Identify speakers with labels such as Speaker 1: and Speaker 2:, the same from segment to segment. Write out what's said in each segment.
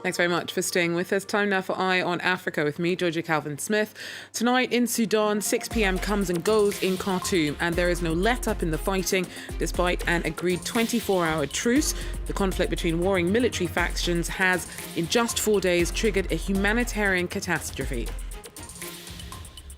Speaker 1: Thanks very much for staying with us. Time now for Eye on Africa with me, Georgia Calvin-Smith. Tonight in Sudan, 6 p.m. comes and goes in Khartoum, and there is no let-up in the fighting despite an agreed 24-hour truce. The conflict between warring military factions has, in just 4 days, triggered a humanitarian catastrophe.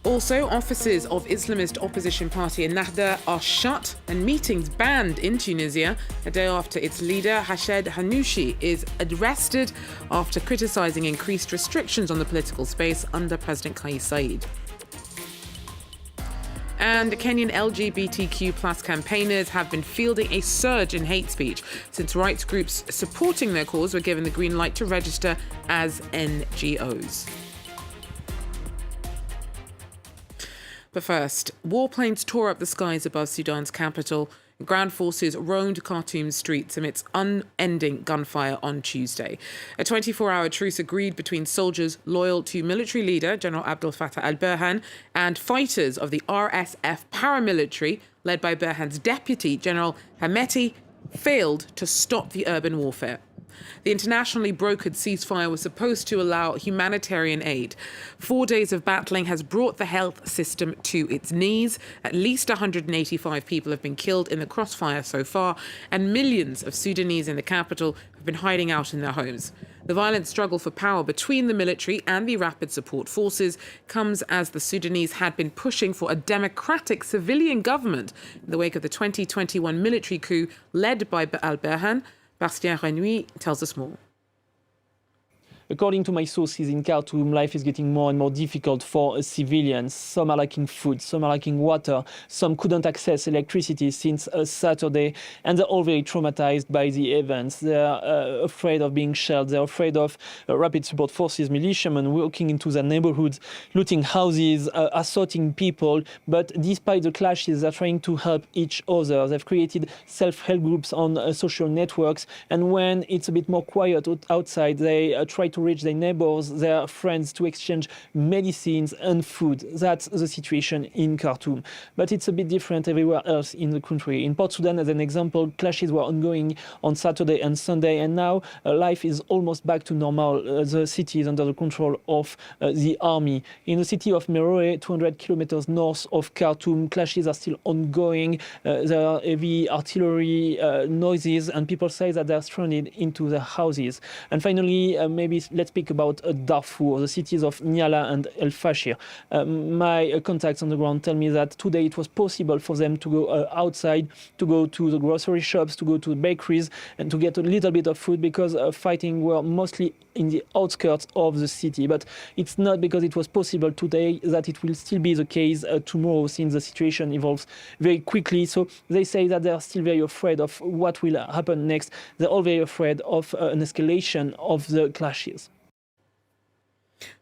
Speaker 1: Also, offices of Islamist opposition party Ennahda are shut and meetings banned in Tunisia a day after its leader, Rached Ghannouchi, is arrested after criticising increased restrictions on the political space under President Kais Saied. And Kenyan LGBTQ plus campaigners have been fielding a surge in hate speech since rights groups supporting their cause were given the green light to register as NGOs. But first, warplanes tore up the skies above Sudan's capital. Ground forces roamed Khartoum's streets amidst unending gunfire on Tuesday. A 24-hour truce agreed between soldiers loyal to military leader General Abdel Fattah al-Burhan and fighters of the RSF paramilitary, led by Burhan's deputy, General Hemeti, failed to stop the urban warfare. The internationally brokered ceasefire was supposed to allow humanitarian aid. 4 days of battling has brought the health system to its knees. At least 185 people have been killed in the crossfire so far, and millions of Sudanese in the capital have been hiding out in their homes. The violent struggle for power between the military and the rapid support forces comes as the Sudanese had been pushing for a democratic civilian government in the wake of the 2021 military coup led by al-Burhan. Rached Ghannouchi tells us more.
Speaker 2: According to my sources in Khartoum, life is getting more and more difficult for civilians. Some are lacking food, some are lacking water, some couldn't access electricity since Saturday, and they're all very traumatized by the events. They're afraid of being shelled, they're afraid of rapid support forces, militiamen walking into their neighborhoods, looting houses, assaulting people. But despite the clashes, they're trying to help each other. They've created self-help groups on social networks, and when it's a bit more quiet outside, they try to reach their neighbors, their friends, to exchange medicines and food. That's the situation in Khartoum. But it's a bit different everywhere else in the country. In Port Sudan, as an example, clashes were ongoing on Saturday and Sunday, and now life is almost back to normal. The city is under the control of the army. In the city of Meroe, 200 kilometers north of Khartoum, clashes are still ongoing. There are heavy artillery noises, and people say that they're stranded into their houses. And finally, maybe let's speak about Darfur, the cities of Nyala and El Fashir. My contacts on the ground tell me that today it was possible for them to go outside, to go to the grocery shops, to go to the bakeries, and to get a little bit of food, because fighting were mostly in the outskirts of the city. But it's not because it was possible today that it will still be the case tomorrow, since the situation evolves very quickly. So they say that they are still very afraid of what will happen next. They're all very afraid of an escalation of the clashes.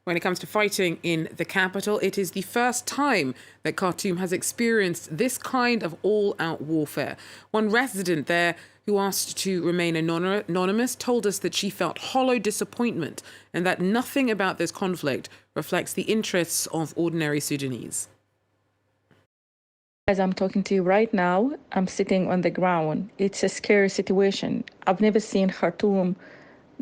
Speaker 1: When it comes to fighting in the capital, it is the first time that Khartoum has experienced this kind of all-out warfare. One resident there, who asked to remain anonymous, told us that she felt hollow disappointment and that nothing about this conflict reflects the interests of ordinary Sudanese.
Speaker 3: As I'm talking to you right now, I'm sitting on the ground. It's a scary situation. I've never seen Khartoum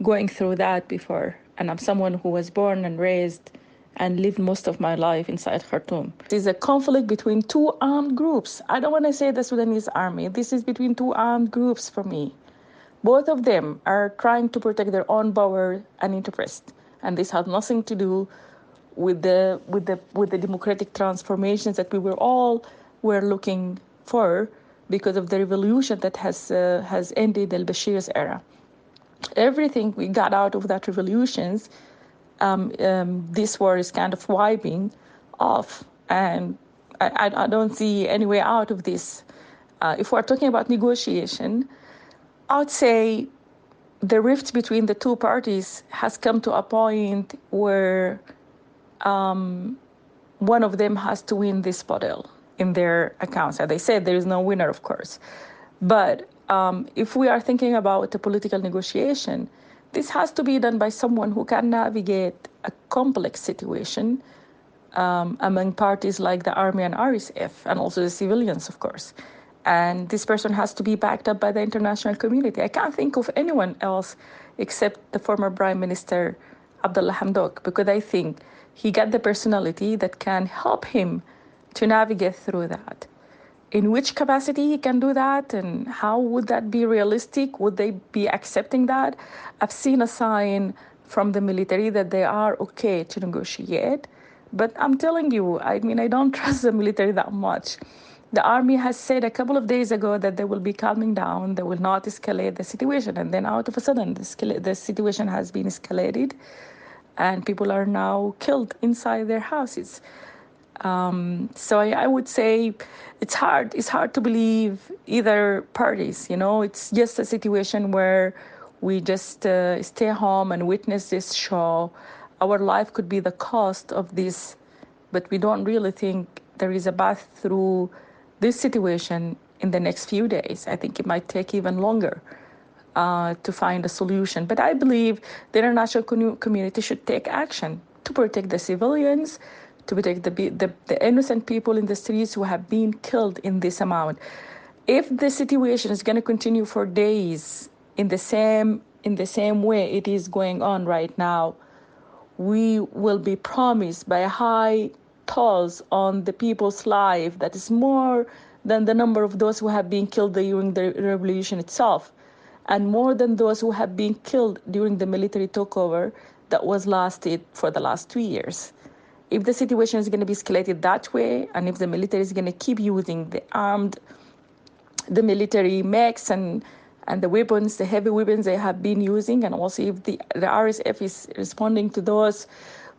Speaker 3: going through that before. And I'm someone who was born and raised and lived most of my life inside Khartoum. This is a conflict between two armed groups. I don't want to say the Sudanese army. This is between two armed groups for me. Both of them are trying to protect their own power and interest. And this has nothing to do with the democratic transformations that we were looking for because of the revolution that has ended al-Bashir's era. Everything we got out of that revolutions, this war is kind of wiping off, and I don't see any way out of this. If we're talking about negotiation, I would say the rift between the two parties has come to a point where one of them has to win this battle in their accounts. As they said, there is no winner, of course. But if we are thinking about a political negotiation, this has to be done by someone who can navigate a complex situation among parties like the army and RSF, and also the civilians, of course. And this person has to be backed up by the international community. I can't think of anyone else except the former Prime Minister, Abdullah Hamdok, because I think he got the personality that can help him to navigate through that. In which capacity he can do that and how would that be realistic? Would they be accepting that? I've seen a sign from the military that they are okay to negotiate. But I'm telling you, I don't trust the military that much. The army has said a couple of days ago that they will be calming down, they will not escalate the situation. And then out of a sudden, the situation has been escalated and people are now killed inside their houses. So I would say it's hard to believe either parties, it's just a situation where we just stay home and witness this show. Our life could be the cost of this, but we don't really think there is a path through this situation in the next few days. I think it might take even longer to find a solution. But I believe the international community should take action to protect the civilians, to protect the innocent people in the streets who have been killed in this amount. If the situation is going to continue for days in the same way it is going on right now, we will be promised by high tolls on the people's life that is more than the number of those who have been killed during the revolution itself, and more than those who have been killed during the military takeover that was lasted for the last 2 years. If the situation is going to be escalated that way, and if the military is going to keep using the military mechs and the weapons, the heavy weapons they have been using, and also if the RSF is responding to those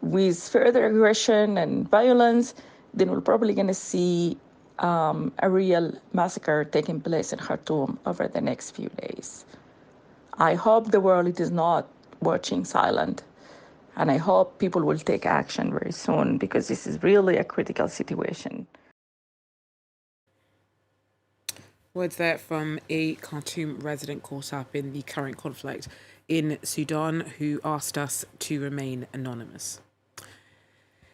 Speaker 3: with further aggression and violence, then we're probably going to see a real massacre taking place in Khartoum over the next few days. I hope the world is not watching silent. And I hope people will take action very soon because this is really a critical situation.
Speaker 1: Words there from a Khartoum resident caught up in the current conflict in Sudan who asked us to remain anonymous.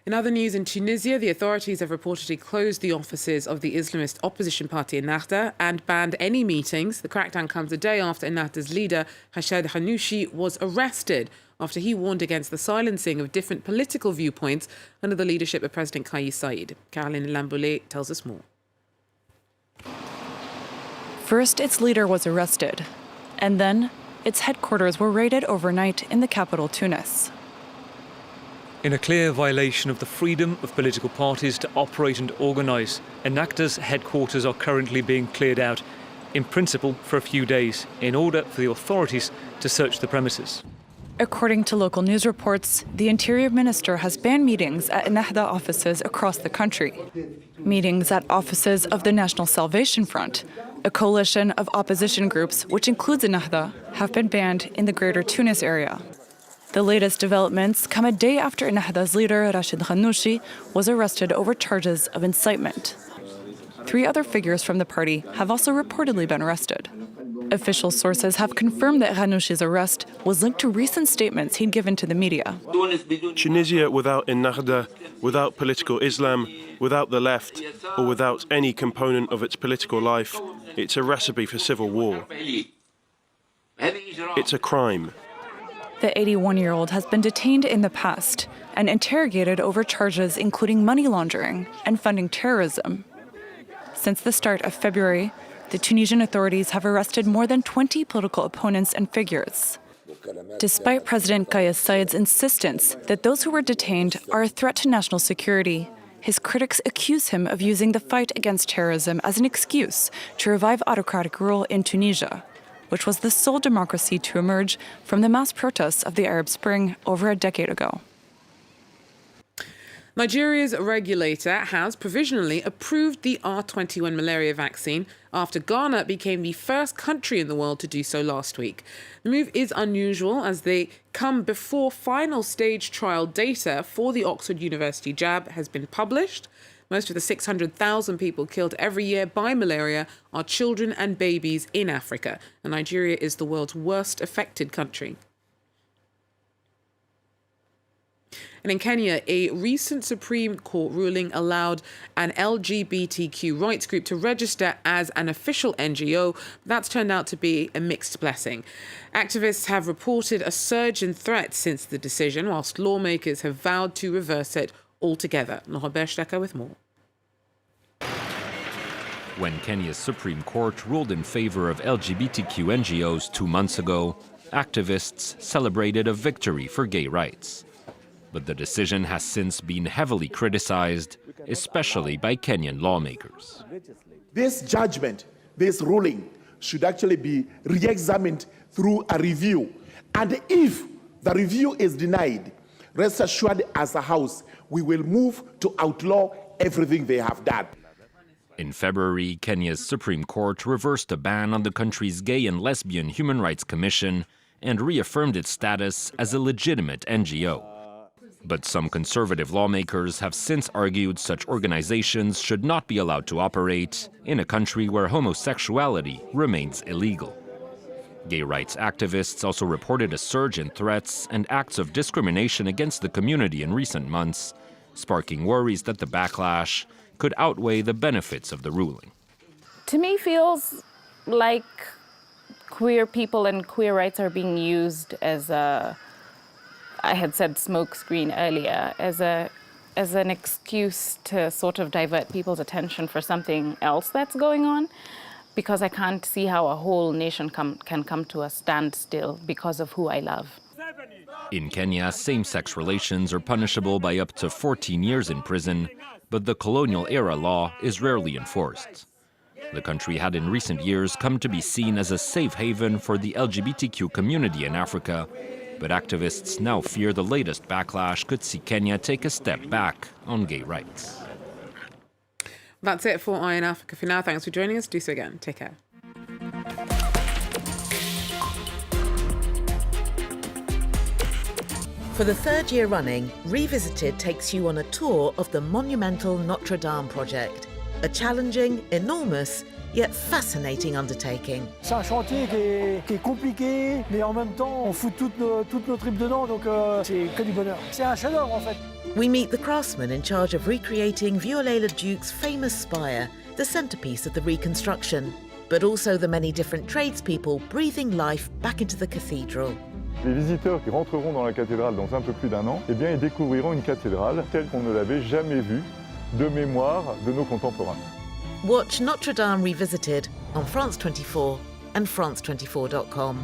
Speaker 1: In other news, in Tunisia, the authorities have reportedly closed the offices of the Islamist opposition party Ennahda and banned any meetings. The crackdown comes a day after Ennahda's leader, Rached Ghannouchi, was arrested after he warned against the silencing of different political viewpoints under the leadership of President Kais Saied. Caroline Lamboulé tells us more.
Speaker 4: First, its leader was arrested, and then its headquarters were raided overnight in the capital, Tunis.
Speaker 5: In a clear violation of the freedom of political parties to operate and organise, Ennahda's headquarters are currently being cleared out, in principle for a few days, in order for the authorities to search the premises.
Speaker 4: According to local news reports, the Interior Minister has banned meetings at Ennahda offices across the country. Meetings at offices of the National Salvation Front, a coalition of opposition groups which includes Ennahda, have been banned in the greater Tunis area. The latest developments come a day after Ennahda's leader, Rached Ghannouchi, was arrested over charges of incitement. 3 other figures from the party have also reportedly been arrested. Official sources have confirmed that Ghannouchi's arrest was linked to recent statements he'd given to the media.
Speaker 6: Tunisia without Ennahda, without political Islam, without the left, or without any component of its political life, it's a recipe for civil war. It's a crime.
Speaker 4: The 81-year-old has been detained in the past and interrogated over charges including money laundering and funding terrorism. Since the start of February, the Tunisian authorities have arrested more than 20 political opponents and figures. Despite President Kais Saied's insistence that those who were detained are a threat to national security, his critics accuse him of using the fight against terrorism as an excuse to revive autocratic rule in Tunisia, which was the sole democracy to emerge from the mass protests of the Arab Spring over a decade ago.
Speaker 1: Nigeria's regulator has provisionally approved the R21 malaria vaccine after Ghana became the first country in the world to do so last week. The move is unusual as they come before final stage trial data for the Oxford University jab has been published. Most of the 600,000 people killed every year by malaria are children and babies in Africa, and Nigeria is the world's worst affected country. And in Kenya, a recent Supreme Court ruling allowed an LGBTQ rights group to register as an official NGO. That's turned out to be a mixed blessing. Activists have reported a surge in threats since the decision, whilst lawmakers have vowed to reverse it altogether. Rached Ghannouchi with more.
Speaker 7: When Kenya's Supreme Court ruled in favor of LGBTQ NGOs 2 months ago, activists celebrated a victory for gay rights. But the decision has since been heavily criticized, especially by Kenyan lawmakers.
Speaker 8: This judgment, this ruling, should actually be re-examined through a review. And if the review is denied, rest assured as a House, we will move to outlaw everything they have done.
Speaker 7: In February, Kenya's Supreme Court reversed a ban on the country's Gay and Lesbian Human Rights Commission and reaffirmed its status as a legitimate NGO. But some conservative lawmakers have since argued such organizations should not be allowed to operate in a country where homosexuality remains illegal. Gay rights activists also reported a surge in threats and acts of discrimination against the community in recent months, sparking worries that the backlash could outweigh the benefits of the ruling.
Speaker 9: To me, feels like queer people and queer rights are being used as a, I had said smokescreen earlier, as an excuse to sort of divert people's attention for something else that's going on, because I can't see how a whole nation can come to a standstill because of who I love.
Speaker 7: In Kenya, same-sex relations are punishable by up to 14 years in prison, but the colonial-era law is rarely enforced. The country had in recent years come to be seen as a safe haven for the LGBTQ community in Africa, but activists now fear the latest backlash could see Kenya take a step back on gay rights.
Speaker 1: That's it for Eye in Africa for now. Thanks for joining us. Do so again. Take care.
Speaker 10: For the third year running, Revisited takes you on a tour of the monumental Notre Dame project, a challenging, enormous, yet fascinating undertaking.
Speaker 11: C'est un chantier qui est compliqué, mais en même temps, on fout toutes nos tripes dedans, donc c'est que du bonheur. C'est un chef-d'œuvre en fait.
Speaker 10: We meet the craftsman in charge of recreating Viollet-le-Duc's famous spire, the centrepiece of the reconstruction, but also the many different tradespeople breathing life back into the cathedral.
Speaker 12: Les visiteurs qui rentreront dans la cathédrale dans un peu plus d'un an, eh bien, ils découvriront une cathédrale telle qu'on ne l'avait jamais vue de mémoire de nos contemporains.
Speaker 10: Watch Notre Dame Revisited on France 24 and France24.com.